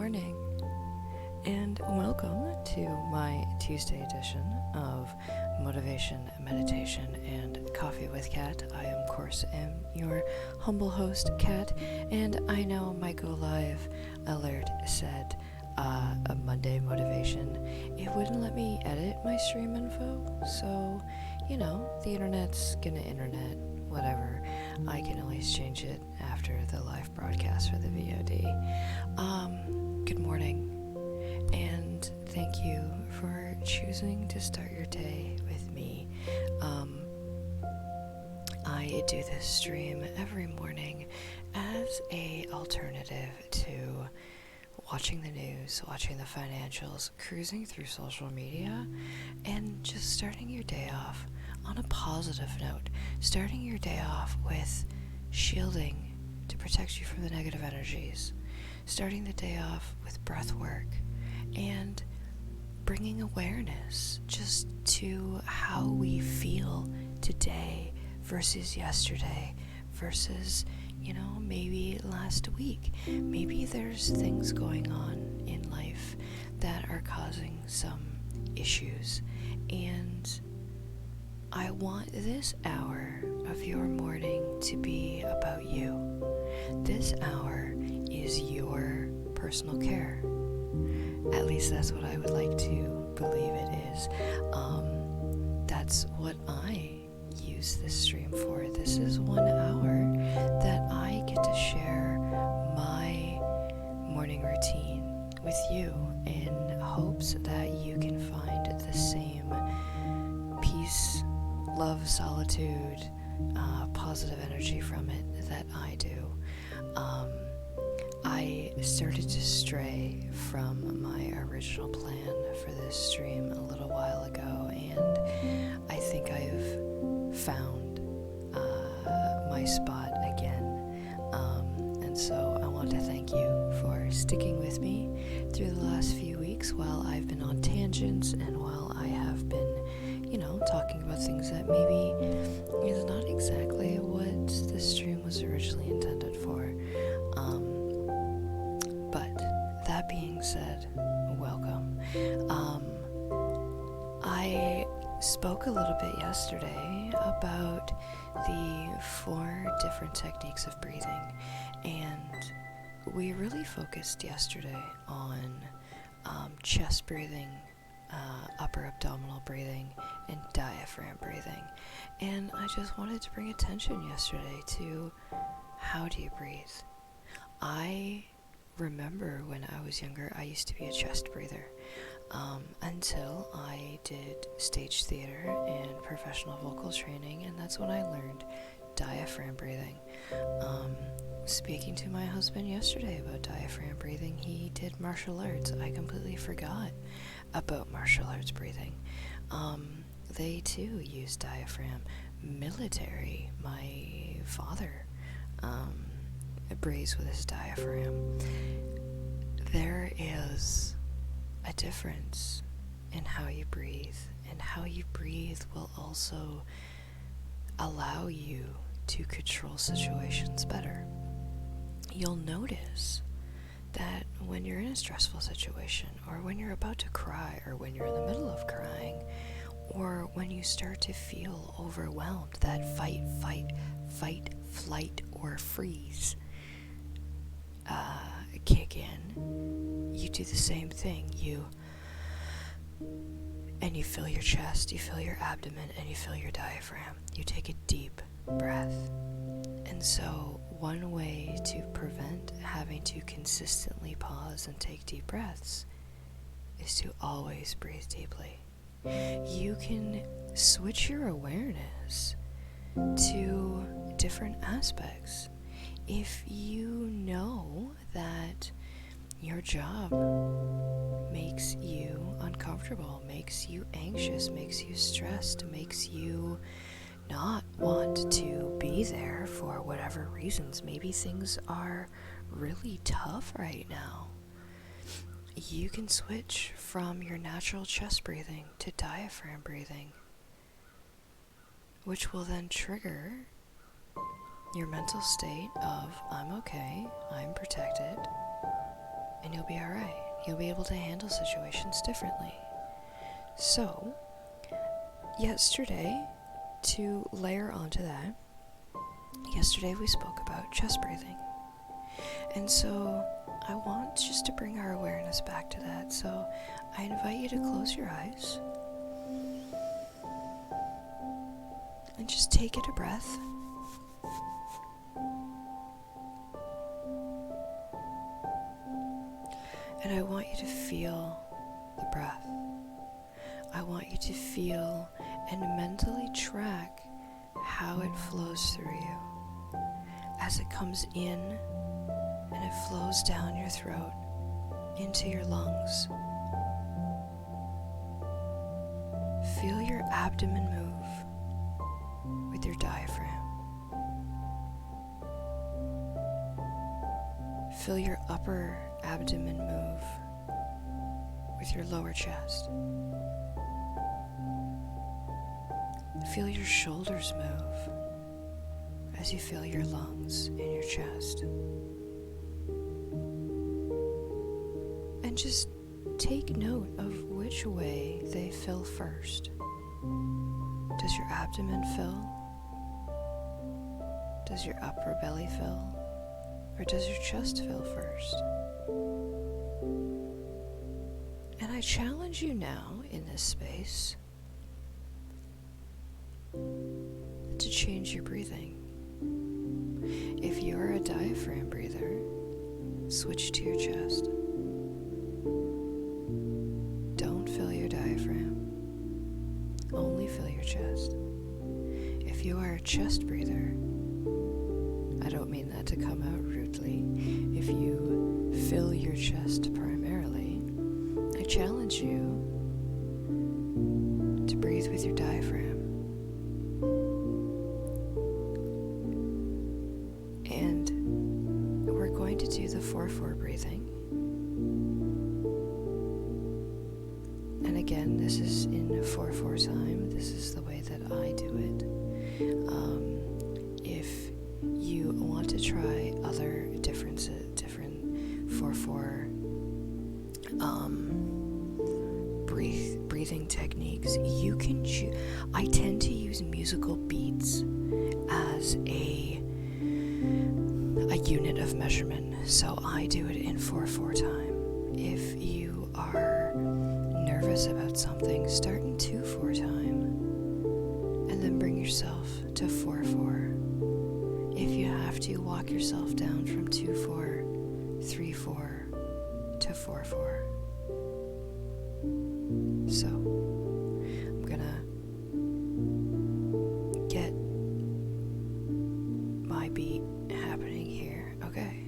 morning, and welcome to my Tuesday edition of Motivation, Meditation, and Coffee with Kat. I, of course, am your humble host, Kat, and I know my go live alert said a Monday motivation. It wouldn't let me edit my stream info, so, the internet's gonna internet, whatever. I can always change it after the live broadcast for the VOD. Good morning, and thank you for choosing to start your day with me. I do this stream every morning as a alternative to watching the news, watching the financials, cruising through social media, and just starting your day off on a positive note. Starting your day off with shielding to protect you from the negative energies. Starting the day off with breath work and bringing awareness just to how we feel today versus yesterday versus, maybe last week. Maybe there's things going on in life that are causing some issues, and I want this hour of your morning to be about you. This hour is your personal care. At least that's what I would like to believe it is. That's what I use this stream for. This is 1 hour that I get to share my morning routine with you in hopes that you can find the same peace, love, solitude, positive energy from it that I do. I started to stray from my original plan for this stream a little while ago, and I think I've found my spot again. And so I want to thank you for sticking with me through the last few weeks while I've been on tangents and while I have been talking about things that maybe is not exactly what this stream was originally intended for. But that being said, welcome. I spoke a little bit yesterday about the 4 different techniques of breathing, and we really focused yesterday on chest breathing, upper abdominal breathing, and diaphragm breathing. And I just wanted to bring attention yesterday to how do you breathe. I remember when I was younger, I used to be a chest breather until I did stage theater and professional vocal training, and that's when I learned diaphragm breathing. Speaking to my husband yesterday about diaphragm breathing, he did martial arts. I completely forgot about martial arts breathing. They too use diaphragm. Military, my father breathes with his diaphragm. There is a difference in how you breathe, and how you breathe will also allow you to control situations better. You'll notice that when you're in a stressful situation, or when you're about to cry, or when you're in the middle of crying, or when you start to feel overwhelmed, that fight, flight, or freeze kick in, you do the same thing. You fill your chest, you fill your abdomen, and you fill your diaphragm. You take a deep breath. And so one way to prevent having to consistently pause and take deep breaths is to always breathe deeply. You can switch your awareness to different aspects. If you know that your job makes you uncomfortable, makes you anxious, makes you stressed, makes you not want to be there for whatever reasons, maybe things are really tough right now, you can switch from your natural chest breathing to diaphragm breathing, which will then trigger your mental state of I'm okay, I'm protected, and you'll be alright. You'll be able to handle situations differently. So, yesterday, to layer onto that, yesterday we spoke about chest breathing. And so I want just to bring our awareness back to that. So I invite you to close your eyes and just take it a breath. And I want you to feel the breath. I want you to feel and mentally track how it flows through you as it comes in and it flows down your throat into your lungs. Feel your abdomen move with your diaphragm. Feel your upper abdomen move with your lower chest. Feel your shoulders move as you feel your lungs and your chest. And just take note of which way they fill first. Does your abdomen fill? Does your upper belly fill? Or does your chest fill first? And I challenge you now in this space to change your breathing. If you're a diaphragm breather, switch to your chest. Don't fill your diaphragm. Only fill your chest. If you are a chest breather, I don't mean that to come out rudely. If you fill your chest primarily, I challenge you to breathe with your diaphragm. And we're going to do the 4-4 breathing. And again, this is in 4-4 time. This is the way that I do it. If you want to try other different 4-4 breathing techniques, you can I tend to use musical beats as a unit of measurement, so I do it in 4-4 time. If you are nervous about something, start in 2-4 time, and then bring yourself to 4-4. If you have to, walk yourself down from 2-4, 3-4 to 4-4. So, I'm gonna get my beat happening here. Okay.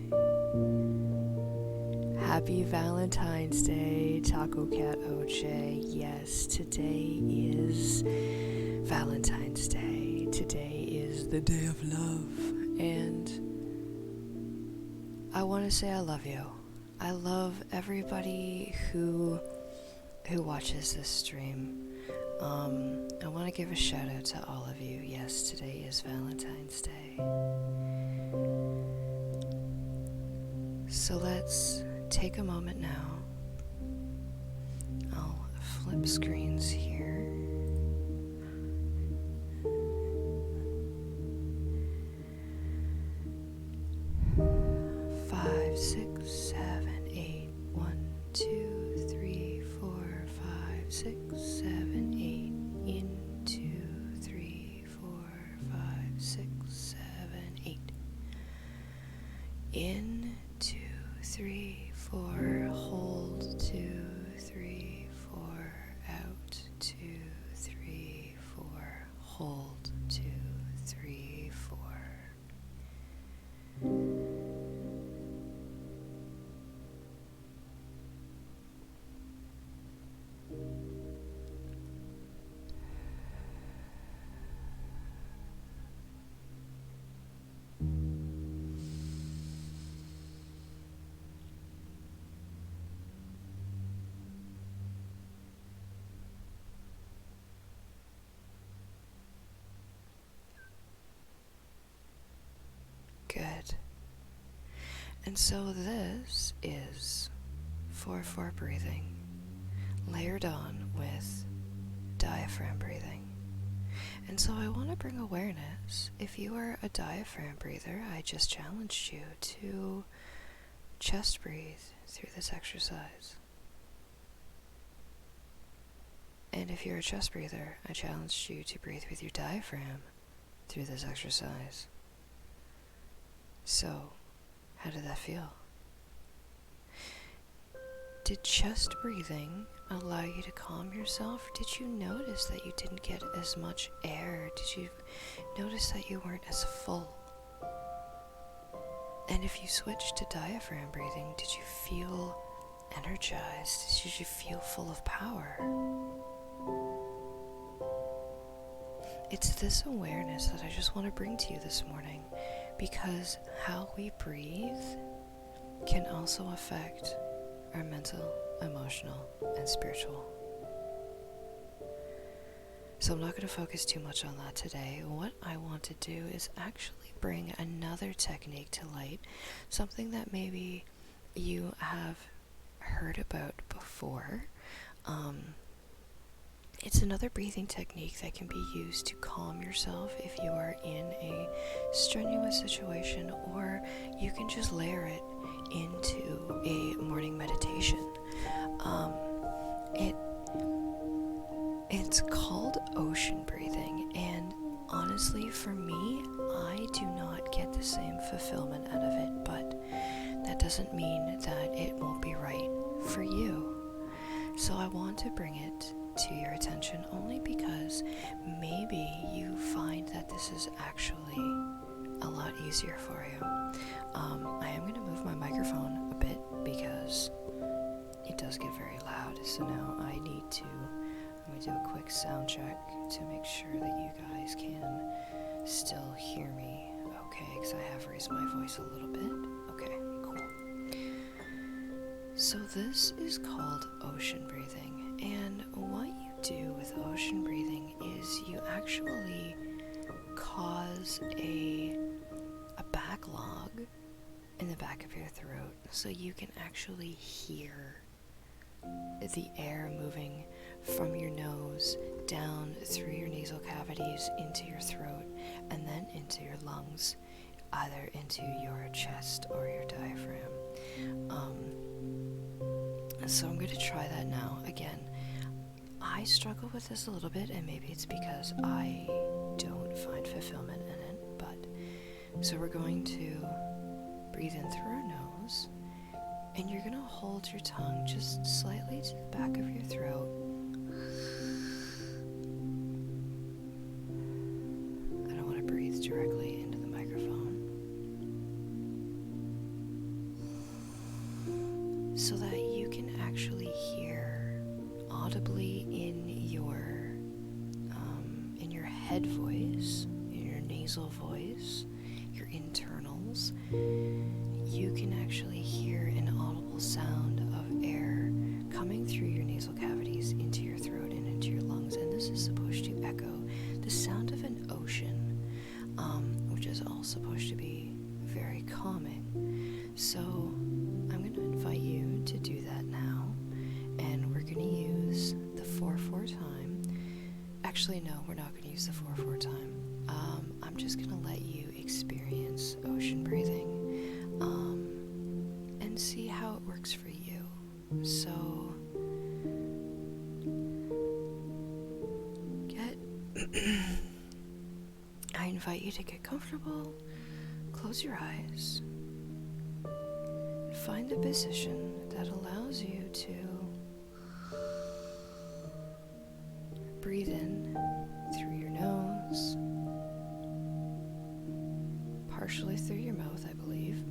Happy Valentine's Day, Taco Cat OJ. Yes, today is Valentine's Day. Today is the day of love. And I want to say I love you. I love everybody who watches this stream. I want to give a shout out to all of you. Yes, today is Valentine's Day. So let's take a moment now. I'll flip screens here. Five, six, seven, 8. 1, 2, 3, 4, 5, 6, 7, 8. In 2, 3, 4, 5, 6, 7, 8. In 2, 3, 4. Hold 2, 3, 4. Out 2, 3, 4. Hold 2, 3, 4. Good. And so this is 4-4 breathing layered on with diaphragm breathing. And so I want to bring awareness. If you are a diaphragm breather, I just challenged you to chest breathe through this exercise. And if you're a chest breather, I challenged you to breathe with your diaphragm through this exercise. So, how did that feel? Did chest breathing allow you to calm yourself? Did you notice that you didn't get as much air? Did you notice that you weren't as full? And if you switched to diaphragm breathing, did you feel energized? Did you feel full of power? It's this awareness that I just want to bring to you this morning, because how we breathe can also affect our mental, emotional, and spiritual. So I'm not going to focus too much on that today. What I want to do is actually bring another technique to light, something that maybe you have heard about before. It's another breathing technique that can be used to calm yourself if you are in a strenuous situation, or you can just layer it into a morning meditation. It's called ocean breathing, and honestly, for me, I do not get the same fulfillment out of it, but that doesn't mean that it won't be right for you. So I want to bring it to your attention only because maybe you find that this is actually a lot easier for you. I am going to move my microphone a bit because it does get very loud, so now I'm going to do a quick sound check to make sure that you guys can still hear me okay, because I have raised my voice a little bit. Okay, cool. So this is called ocean breathing, and what you do with ocean breathing is you actually cause a backlog in the back of your throat, so you can actually hear the air moving from your nose down through your nasal cavities into your throat and then into your lungs, either into your chest or your diaphragm. So I'm going to try that now. Again, I struggle with this a little bit, and maybe it's because I don't find fulfillment in it, but so we're going to breathe in through our nose, and you're going to hold your tongue just slightly to the back of your throat. I don't want to breathe directly into the microphone, so that you can actually hear audibly in your head voice, in your nasal voice, your internals. You can actually hear an audible sound of air coming through your nasal cavities into your throat and into your lungs, and this is supposed to echo the sound of an ocean, which is all supposed to be very calming. So I'm going to invite you to do that now, and we're going to use the 4-4 time. Actually, no, we're not going to use the 4-4 time. I'm just going to let you experience ocean breathing and see how it works for you. So I invite you to get comfortable, close your eyes, find a position that allows you to breathe in through your nose, partially through your mouth, I believe.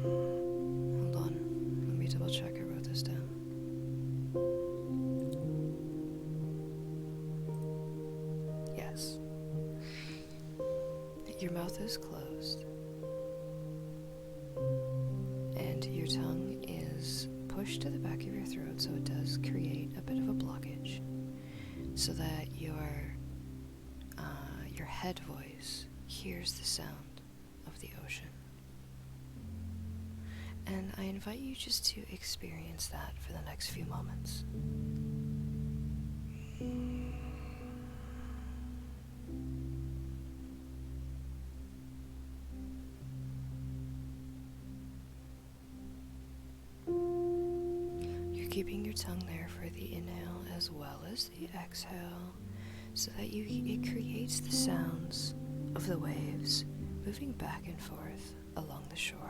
Hold on, let me double check I wrote this down. Yes. Your mouth is closed, and your tongue is pushed to the back of your throat, so it does create a bit of a blockage, so that your head voice hears the sound of the ocean. And I invite you just to experience that for the next few moments. You're keeping your tongue there for the inhale as well as the exhale, so that it creates the sounds of the waves moving back and forth along the shore.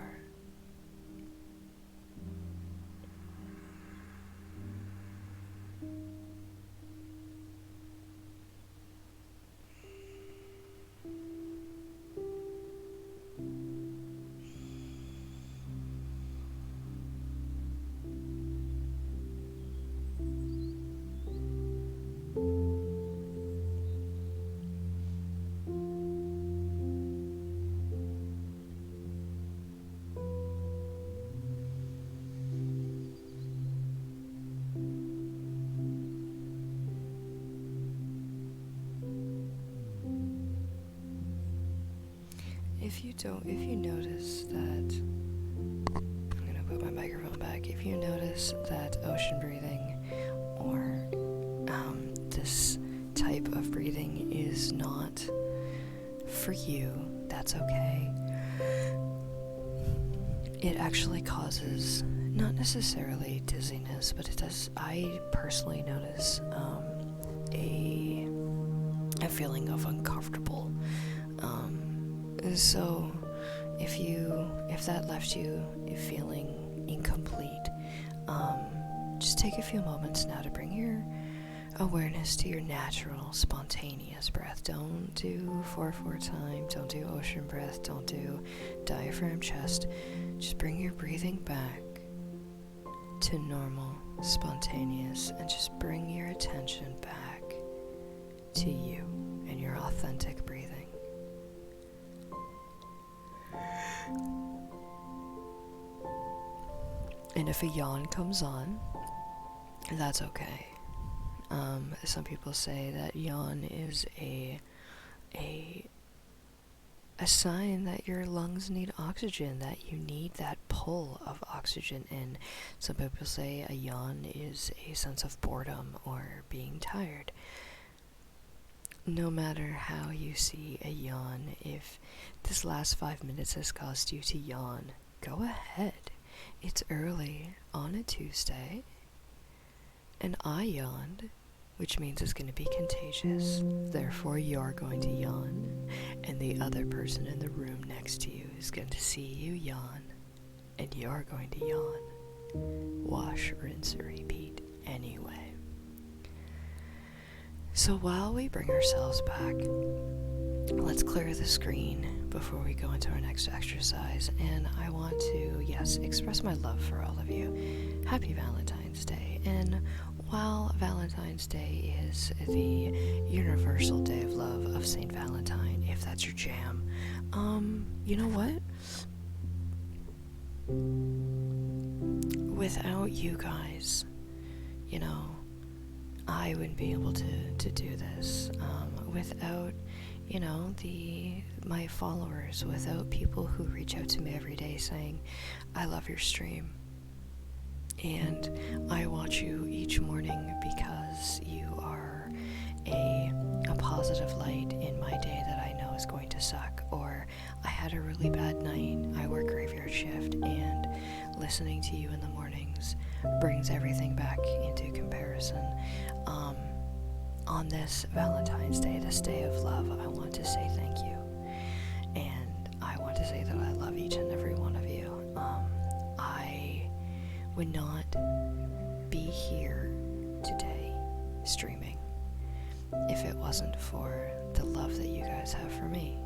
If you notice that, I'm gonna put my microphone back. If you notice that ocean breathing or this type of breathing is not for you, that's okay. It actually causes not necessarily dizziness, but it does. I personally notice a feeling of uncomfortable. So if that left you feeling incomplete, just take a few moments now to bring your awareness to your natural, spontaneous breath. Don't do 4/4 time, don't do ocean breath, don't do diaphragm chest. Just bring your breathing back to normal, spontaneous, and just bring your attention back to you and your authentic breathing. And if a yawn comes on, that's okay. Some people say that yawn is a sign that your lungs need oxygen, that you need that pull of oxygen in. Some people say a yawn is a sense of boredom or being tired. No matter how you see a yawn, if this last 5 minutes has caused you to yawn, go ahead. It's early on a Tuesday, and I yawned, which means it's going to be contagious. Therefore, you're going to yawn, and the other person in the room next to you is going to see you yawn, and you're going to yawn. Wash, rinse, repeat anyway. So while we bring ourselves back, let's clear the screen before we go into our next exercise. And I want to, express my love for all of you. Happy Valentine's Day. And while Valentine's Day is the universal day of love of St. Valentine, if that's your jam, you know what? Without you guys, I wouldn't be able to do this. Without, my followers, without people who reach out to me every day saying, I love your stream, and I watch you each morning because you are a positive light in my day that I know is going to suck, or I had a really bad night, I work graveyard shift, and listening to you in the mornings brings everything back into comparison. On this Valentine's Day, this day of love, I want to say thank you, and I want to say that I love each and every one of you. I would not be here today streaming if it wasn't for the love that you guys have for me.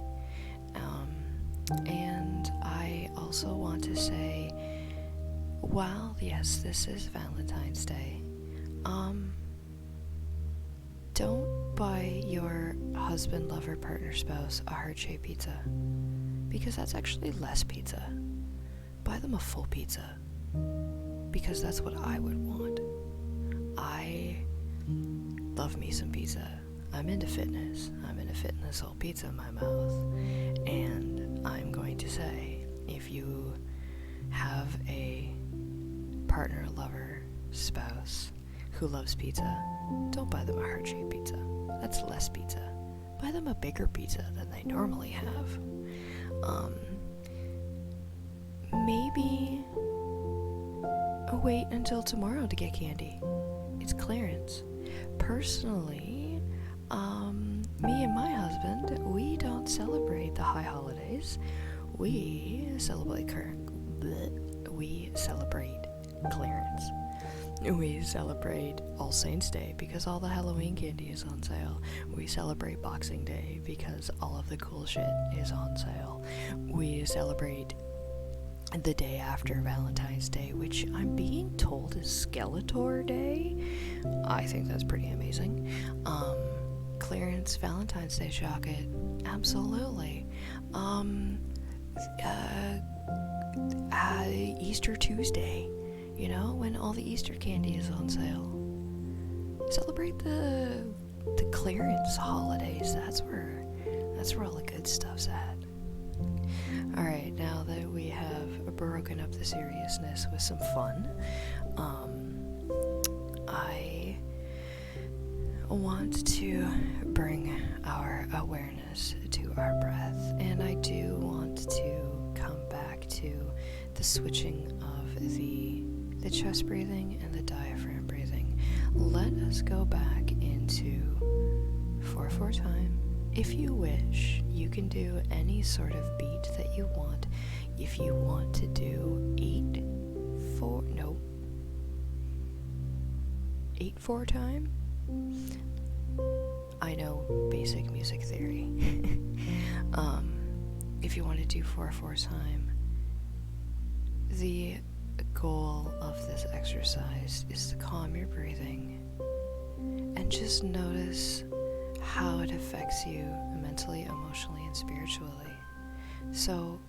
And I also want to say, while yes, this is Valentine's Day, don't buy your husband, lover, partner, spouse a heart-shaped pizza, because that's actually less pizza. Buy them a full pizza, because that's what I would want. I love me some pizza. I'm into fitness. I'm into fitting this whole pizza in my mouth. And I'm going to say, if you have a partner, lover, spouse who loves pizza, don't buy them a heart-shaped pizza. That's less pizza. Buy them a bigger pizza than they normally have. Maybe wait until tomorrow to get candy. It's clearance. Personally, me and my husband, we don't celebrate the high holidays. We celebrate clearance. We celebrate All Saints Day because all the Halloween candy is on sale. We celebrate Boxing Day because all of the cool shit is on sale. We celebrate the day after Valentine's Day, which I'm being told is Skeletor Day. I think that's pretty amazing. Clearance Valentine's Day chocolate, absolutely. Easter Tuesday, when all the Easter candy is on sale. Celebrate the clearance holidays. That's where all the good stuff's at. Alright, now that we have broken up the seriousness with some fun, I want to bring our awareness to our breath, and I do want to come back to the switching of the chest breathing and the diaphragm breathing. Let us go back into 4/4 time. If you wish, you can do any sort of beat that you want. If you want to do 8/4 time. I know basic music theory. If you want to do 4/4 time, the goal of this exercise is to calm your breathing and just notice how it affects you mentally, emotionally, and spiritually. So,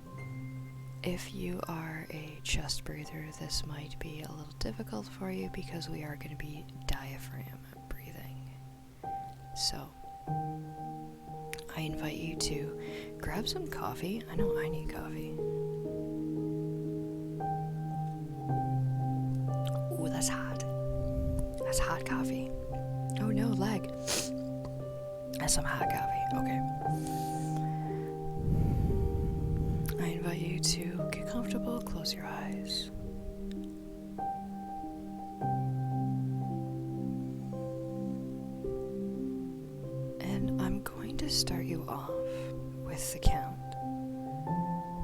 if you are a chest breather, this might be a little difficult for you because we are going to be diaphragm breathing. So, I invite you to grab some coffee. I know I need coffee. Ooh, that's hot. That's hot coffee. Oh no, leg. That's some hot coffee. Okay. I invite you to get comfortable, close your eyes. And I'm going to start you off with the count.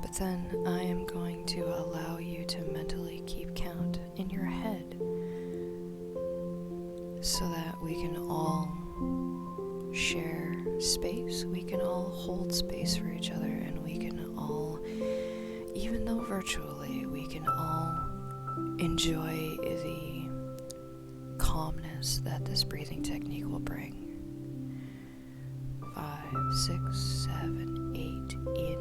But then I am going to allow you to mentally keep count in your head so that we can all share space, we can all hold space for each other, and we can all, even though virtually, we can all enjoy the calmness that this breathing technique will bring. 5, 6, 7, 8, in,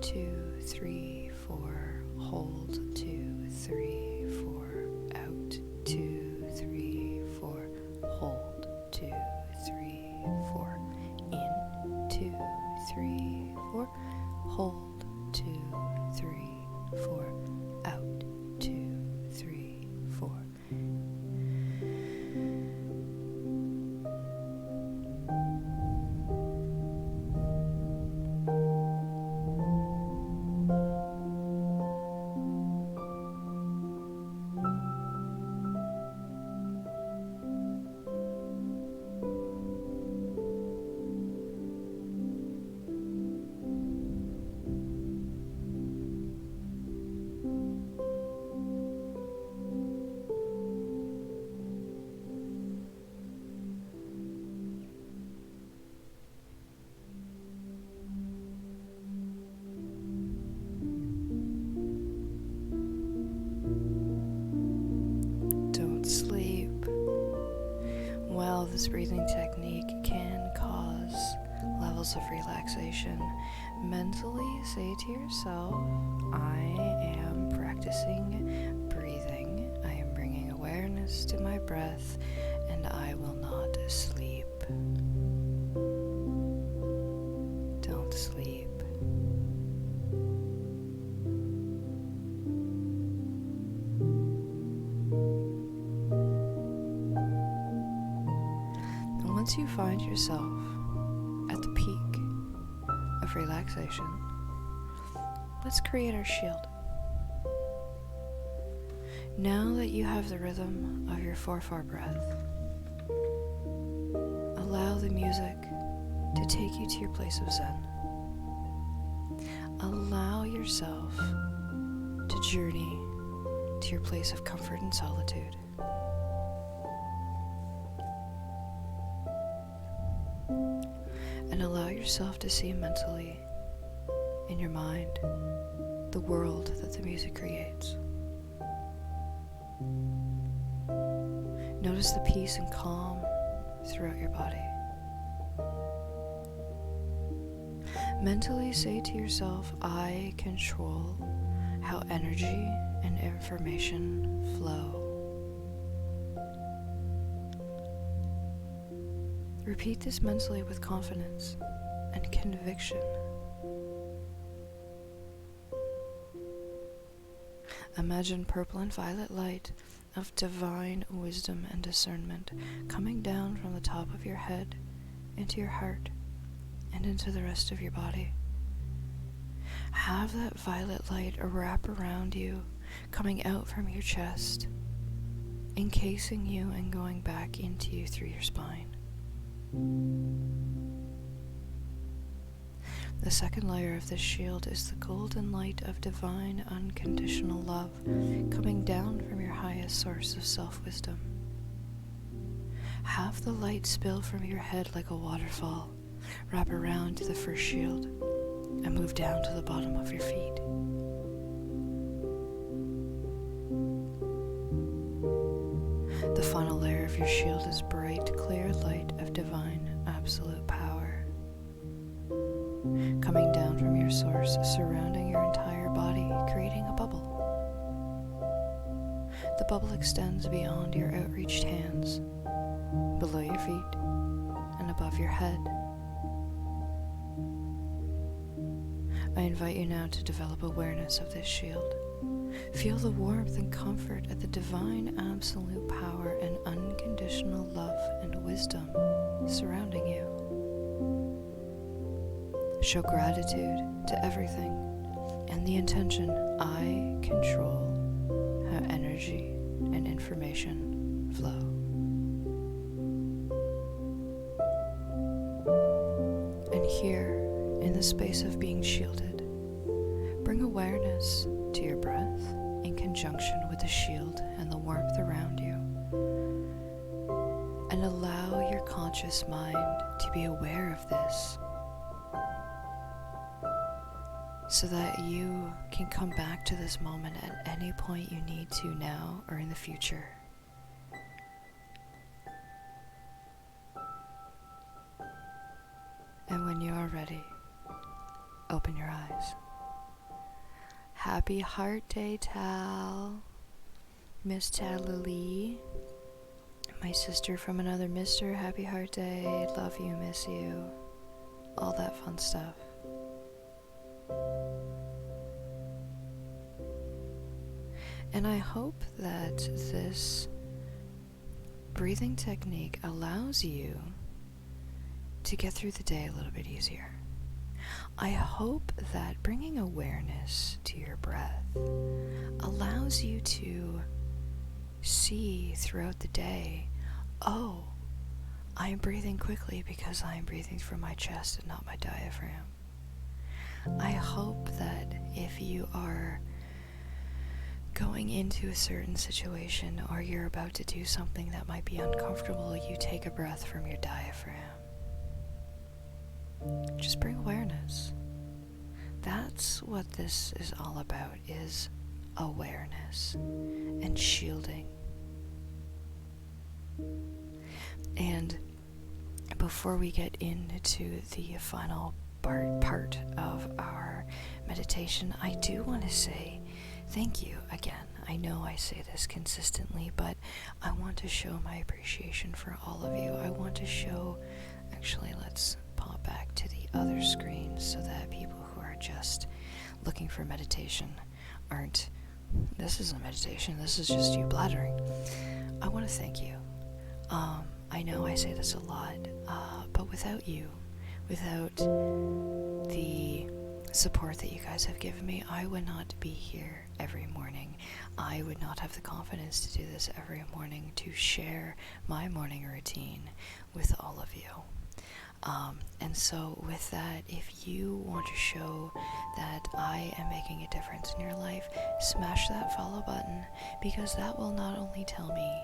2, 3, 4, hold, 2, 3, 4, out, 2, 3, 4, hold, 2, 3, 4, in, 2, 3, 4, hold, 2, 3, 4, out, 2, 3, 4. While this breathing technique can cause levels of relaxation, mentally say to yourself, I am practicing breathing, I am bringing awareness to my breath, and I will not sleep. Don't sleep. once you find yourself at the peak of relaxation, let's create our shield. Now that you have the rhythm of your 4/4 breath, allow the music to take you to your place of Zen. Allow yourself to journey to your place of comfort and solitude. And allow yourself to see mentally, in your mind, the world that the music creates. Notice the peace and calm throughout your body. Mentally say to yourself, I control how energy and information flow. Repeat this mentally with confidence and conviction. Imagine purple and violet light of divine wisdom and discernment coming down from the top of your head into your heart and into the rest of your body. Have that violet light wrap around you, coming out from your chest, encasing you and going back into you through your spine. The second layer of this shield is the golden light of divine unconditional love coming down from your highest source of self-wisdom. Have the light spill from your head like a waterfall, wrap around the first shield, and move down to the bottom of your feet. The final layer of your shield is bright, clear light of divine, absolute power, coming down from your source, surrounding your entire body, creating a bubble. The bubble extends beyond your outreached hands, below your feet, and above your head. I invite you now to develop awareness of this shield. Feel the warmth and comfort at the divine absolute power and unconditional love and wisdom surrounding you. Show gratitude to everything and the intention, I control how energy and information flow. And here, in the space of being shielded, bring awareness to your breath in conjunction with the shield and the warmth around you. And allow your conscious mind to be aware of this so that you can come back to this moment at any point you need to now or in the future. And when you are ready, open your eyes. Happy Heart Day, Tal. Miss Talali. My sister from another mister, happy Heart Day. Love you, miss you. All that fun stuff. And I hope that this breathing technique allows you to get through the day a little bit easier. I hope that bringing awareness to your breath allows you to see throughout the day, oh, I am breathing quickly because I am breathing from my chest and not my diaphragm. I hope that if you are going into a certain situation or you're about to do something that might be uncomfortable, you take a breath from your diaphragm. Just bring awareness. That's what this is all about, is awareness and shielding. And before we get into the final part of our meditation, I do want to say thank you again. I know I say this consistently, but I want to show my appreciation for all of you. I want to show, actually, let's pop back to the other screen so that people who are just looking for meditation aren't, this is a meditation, this is just you blathering. I want to thank you. I know I say this a lot, but without you, without the support that you guys have given me, I would not be here every morning. I would not have the confidence to do this every morning, to share my morning routine with all of you. And so with that, if you want to show that I am making a difference in your life, smash that follow button, because that will not only tell me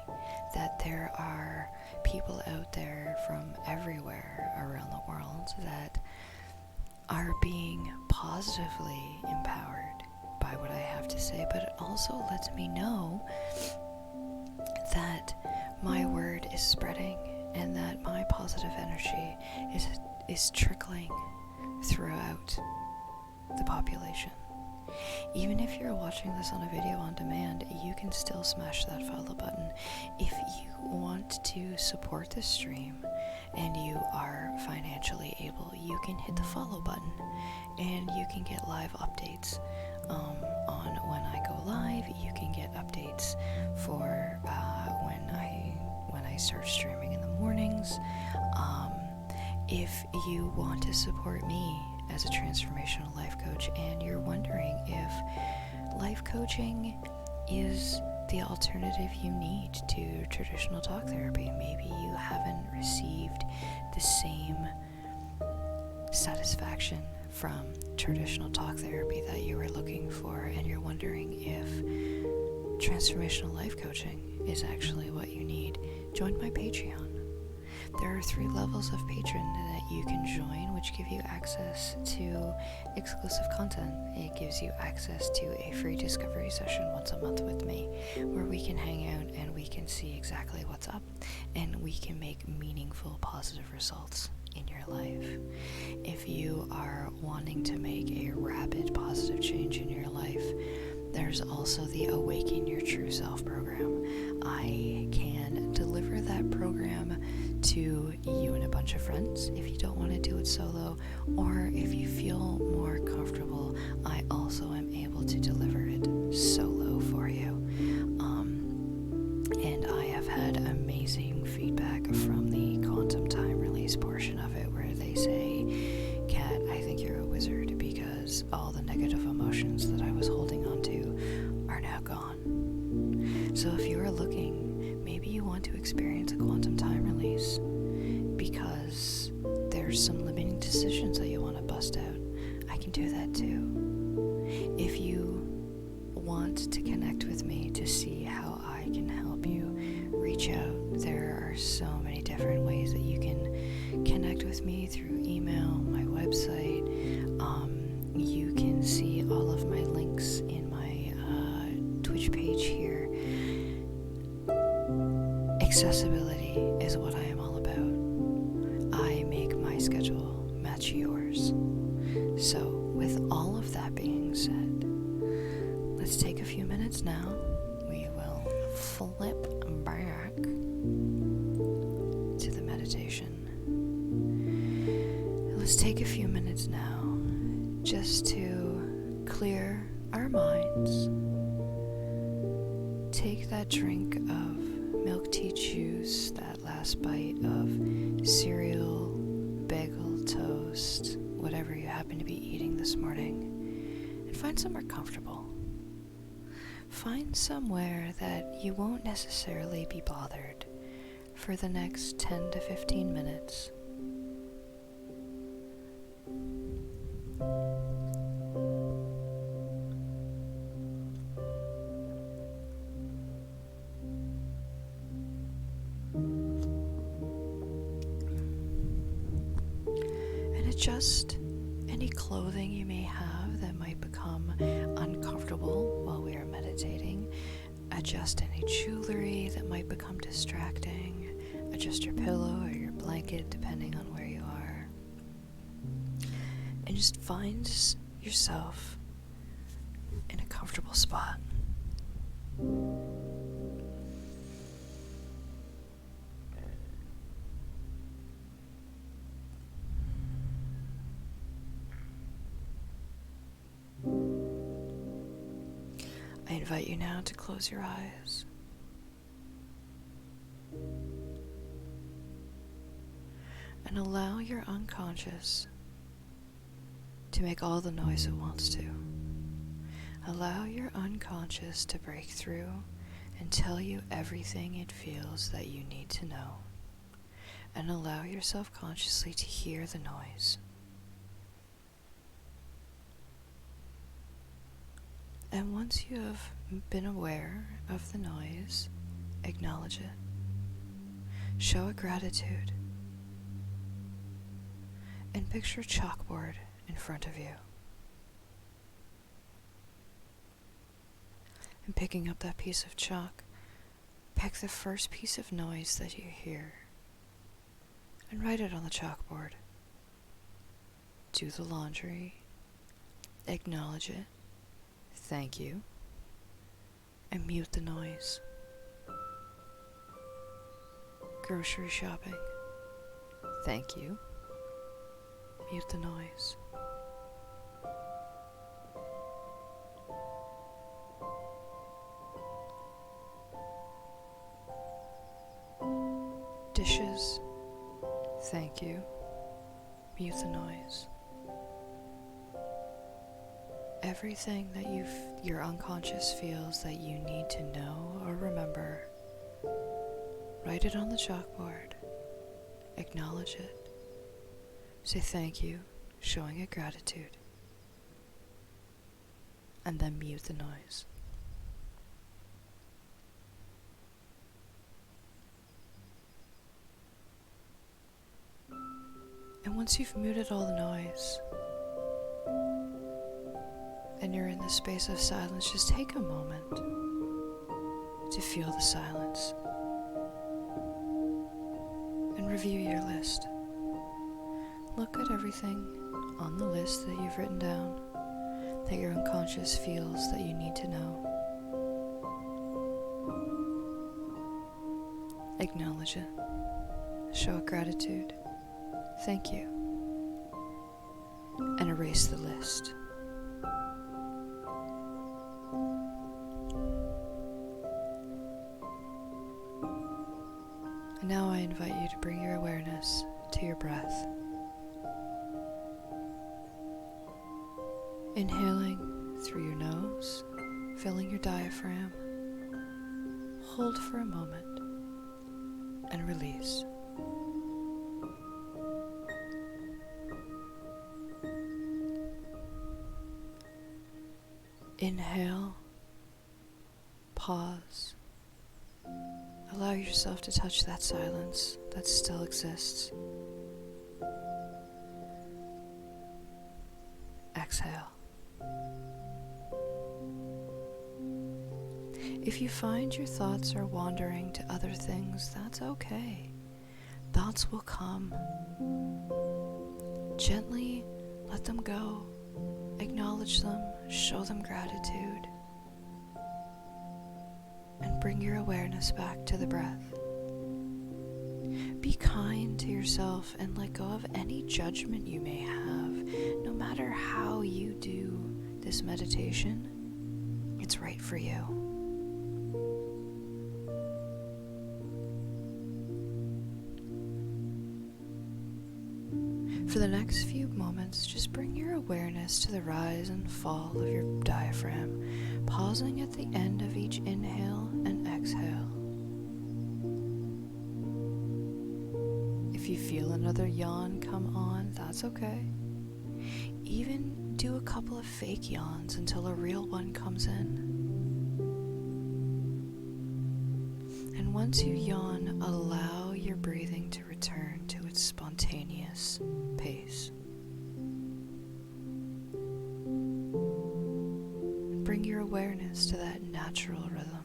that there are people out there from everywhere around the world that are being positively empowered by what I have to say, but it also lets me know that my word is spreading and that my positive energy is trickling throughout the population. Even if you're watching this on a video on demand, you can still smash that follow button. If you want to support this stream and you are financially able, you can hit the follow button and you can get live updates on when I go live. You can get updates for when I start streaming in the mornings. If you want to support me as a transformational life coach and you're wondering if life coaching is the alternative you need to traditional talk therapy, maybe you haven't received the same satisfaction from traditional talk therapy that you were looking for, and you're wondering if transformational life coaching is actually what you need, join my Patreon. There are 3 levels of patron that you can join, which give you access to exclusive content. It gives you access to a free discovery session once a month with me, where we can hang out and we can see exactly what's up, and we can make meaningful, positive results in your life. If you are wanting to make a rapid, positive change in your life, there's also the Awaken Your True Self program. I can deliver that program to you and a bunch of friends if you don't want to do it solo, or if you feel more comfortable, I also am able to deliver it solo for you. And I have had amazing feedback from the quantum time release portion of it, where they say, Kat, I think you're a wizard, because all the negative emotions that I was holding on to are now gone. So if you are looking, maybe you want to experience a quantum time release because there's some limiting decisions that you want to bust out, I can do that too. If you want to connect with me to see how I can help you, reach out. There are so many different ways that you can connect with me, through email, my website. You can see all of my links in my Twitch page here. Accessibility is what I am all about. I make my schedule match yours. So with all of that being said, let's take a few minutes now. We will flip back to the meditation. Let's take a few minutes now just to clear our minds. Take that drink of milk tea juice, that last bite of cereal, bagel, toast, whatever you happen to be eating this morning, and find somewhere comfortable. Find somewhere that you won't necessarily be bothered for the next 10 to 15 minutes. And adjust any clothing you may have that might become uncomfortable while we are meditating. Adjust any jewelry that might become distracting. Adjust your pillow or your blanket, depending on where you are. And just find yourself in a comfortable spot. I invite you now to close your eyes. and allow your unconscious to make all the noise it wants to. Allow your unconscious to break through and tell you everything it feels that you need to know. And allow yourself consciously to hear the noise. And once you have been aware of the noise, acknowledge it. Show it gratitude. And picture a chalkboard in front of you. And picking up that piece of chalk, pick the first piece of noise that you hear and write it on the chalkboard. Do the laundry, acknowledge it, thank you, and mute the noise. Grocery shopping, thank you, mute the noise. Dishes, thank you, mute the noise. Everything that your unconscious feels that you need to know or remember, write it on the chalkboard, acknowledge it, say thank you, showing it gratitude, and then mute the noise. And once you've muted all the noise, and you're in the space of silence, just take a moment to feel the silence and review your list. Look at everything on the list that you've written down that your unconscious feels that you need to know. Acknowledge it. Show it gratitude. Thank you. And erase the list. And now I invite you to bring your awareness to your breath. Inhaling through your nose, filling your diaphragm. Hold for a moment and release. Inhale, pause, allow yourself to touch that silence that still exists. Exhale. If you find your thoughts are wandering to other things, that's okay. Thoughts will come. Gently let them go. Acknowledge them, show them gratitude, and bring your awareness back to the breath. Be kind to yourself and let go of any judgment you may have. No matter how you do this meditation, it's right for you. For the next few moments, just bring your awareness to the rise and fall of your diaphragm, pausing at the end of each inhale and exhale. If you feel another yawn come on, that's okay. Even do a couple of fake yawns until a real one comes in. And once you yawn, allow your breathing to return to its spontaneous pace. Bring your awareness to that natural rhythm.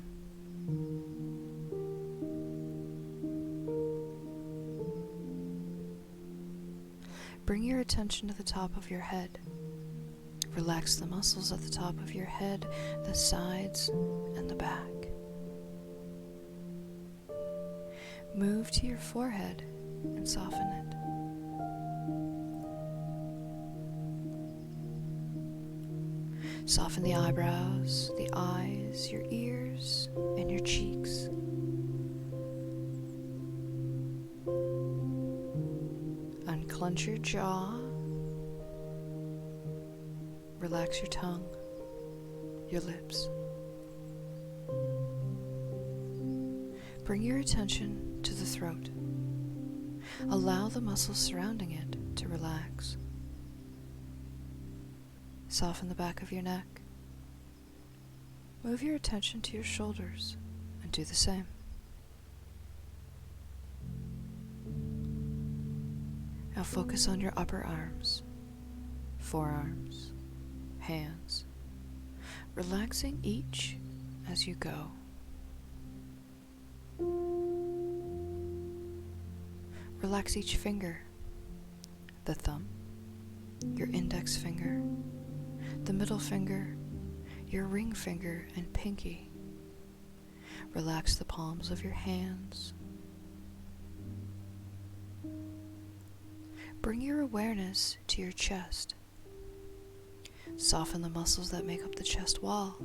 Bring your attention to the top of your head. Relax the muscles at the top of your head, the sides, and the back. Move to your forehead and soften it. Soften the eyebrows, the eyes, your ears, and your cheeks. Clench your jaw. Relax your tongue, your lips. Bring your attention to the throat. Allow the muscles surrounding it to relax. Soften the back of your neck. Move your attention to your shoulders and do the same. Now focus on your upper arms, forearms, hands, relaxing each as you go. Relax each finger, the thumb, your index finger, the middle finger, your ring finger and pinky. Relax the palms of your hands. Bring your awareness to your chest. Soften the muscles that make up the chest wall.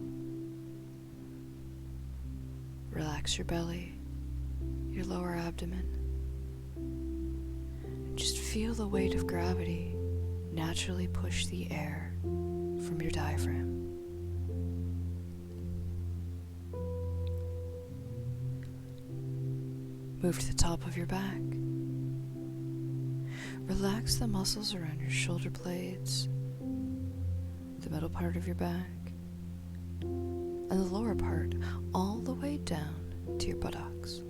Relax your belly, your lower abdomen. Just feel the weight of gravity naturally push the air from your diaphragm. Move to the top of your back. Relax the muscles around your shoulder blades, the middle part of your back, and the lower part all the way down to your buttocks.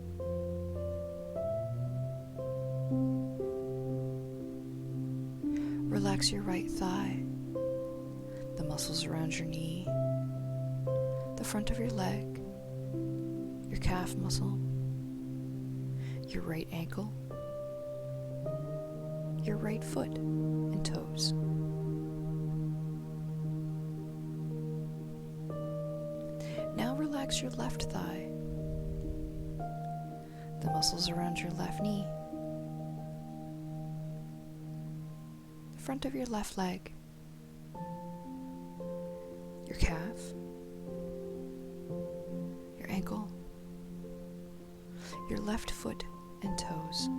Relax your right thigh, the muscles around your knee, the front of your leg, your calf muscle, your right ankle, your right foot and toes. Now relax your left thigh, the muscles around your left knee, the front of your left leg, your calf, your ankle, your left foot and toes.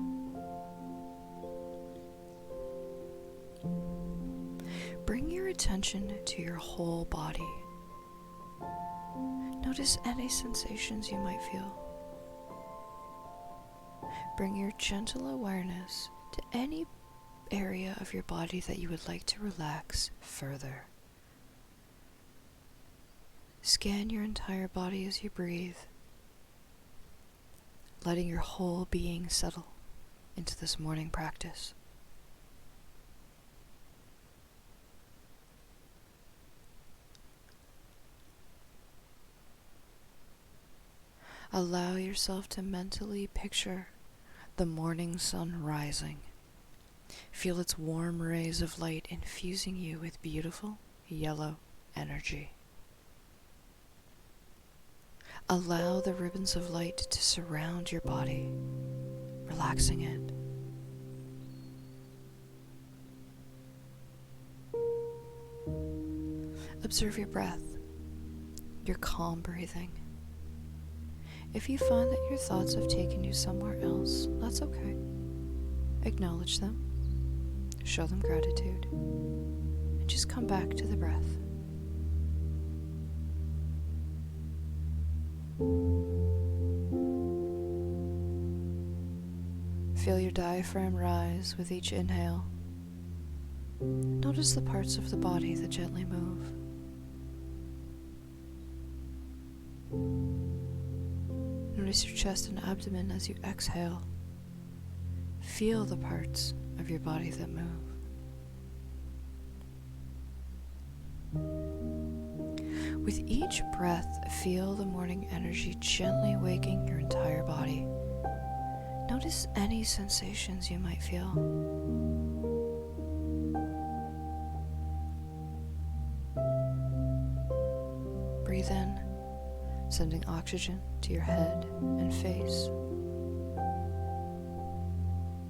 Bring your attention to your whole body. Notice any sensations you might feel. Bring your gentle awareness to any area of your body that you would like to relax further. Scan your entire body as you breathe, letting your whole being settle into this morning practice. Allow yourself to mentally picture the morning sun rising. Feel its warm rays of light infusing you with beautiful yellow energy. Allow the ribbons of light to surround your body, relaxing it. Observe your breath, your calm breathing. If you find that your thoughts have taken you somewhere else, that's okay. Acknowledge them, show them gratitude, and just come back to the breath. Feel your diaphragm rise with each inhale. Notice the parts of the body that gently move. Notice your chest and abdomen as you exhale. Feel the parts of your body that move. With each breath, feel the morning energy gently waking your entire body. Notice any sensations you might feel. Breathe in, sending oxygen to your head and face.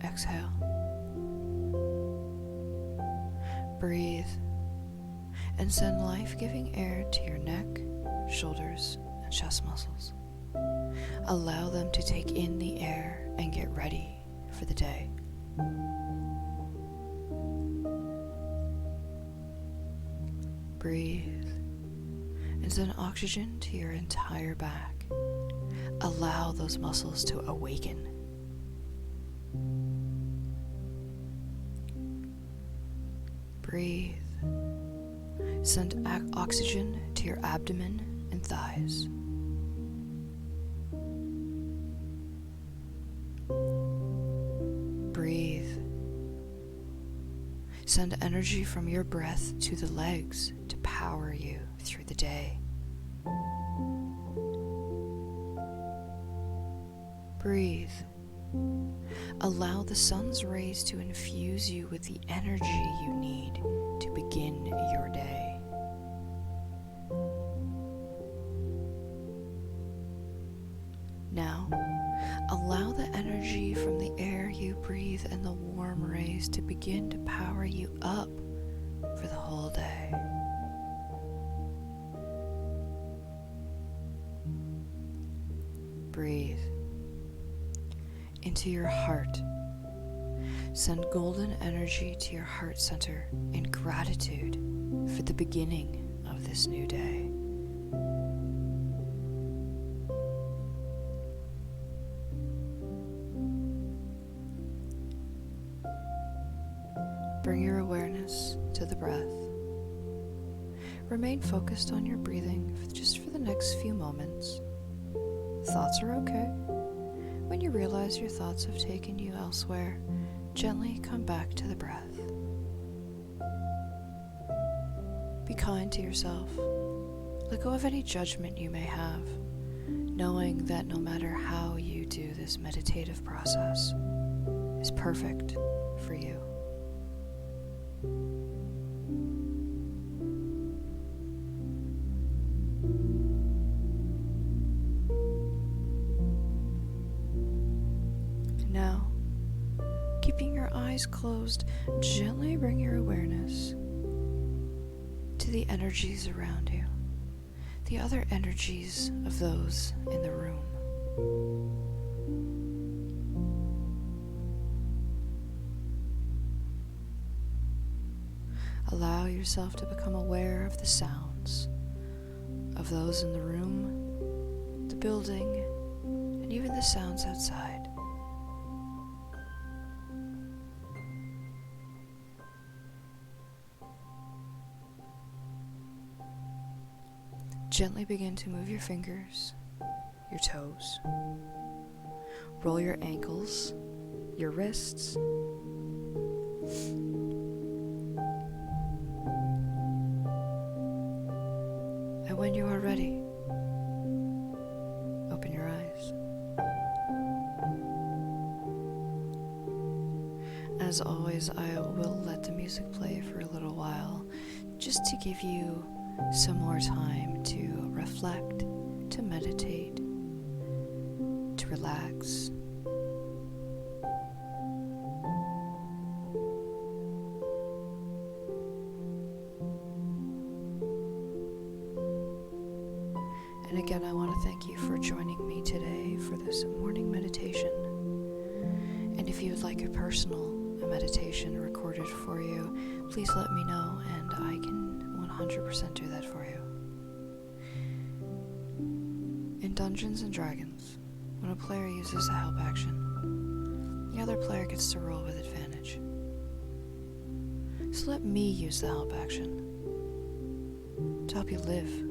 Exhale. Breathe and send life-giving air to your neck, shoulders, and chest muscles. Allow them to take in the air and get ready for the day. Breathe and send oxygen to your entire back. Allow those muscles to awaken. Breathe. Send oxygen to your abdomen and thighs. Breathe. Send energy from your breath to the legs to power you through the day. Breathe. Allow the sun's rays to infuse you with the energy you need to begin your day. Now, allow the energy from the air you breathe and the warm rays to begin to power you up for the whole day. Breathe into your heart. Send golden energy to your heart center in gratitude for the beginning of this new day. Bring your awareness to the breath. Remain focused on your breathing just for the next few moments. Thoughts are okay. When you realize your thoughts have taken you elsewhere, gently come back to the breath. Be kind to yourself. Let go of any judgment you may have, knowing that no matter how you do this meditative process is perfect for you. Now, keeping your eyes closed, gently bring your awareness to the energies around you, the other energies of those in the room. Allow yourself to become aware of the sounds of those in the room, the building, and even the sounds outside. Gently begin to move your fingers, your toes. Roll your ankles, your wrists. And when you are ready, open your eyes. As always, I will let the music play for a little while, just to give you some more time to reflect, to meditate, to relax. And again, I want to thank you for joining me today for this morning meditation. And if you would like a personal meditation recorded for you, please let me know and I can 100% do that for you. In Dungeons and Dragons, when a player uses a help action, the other player gets to roll with advantage. So let me use the help action to help you live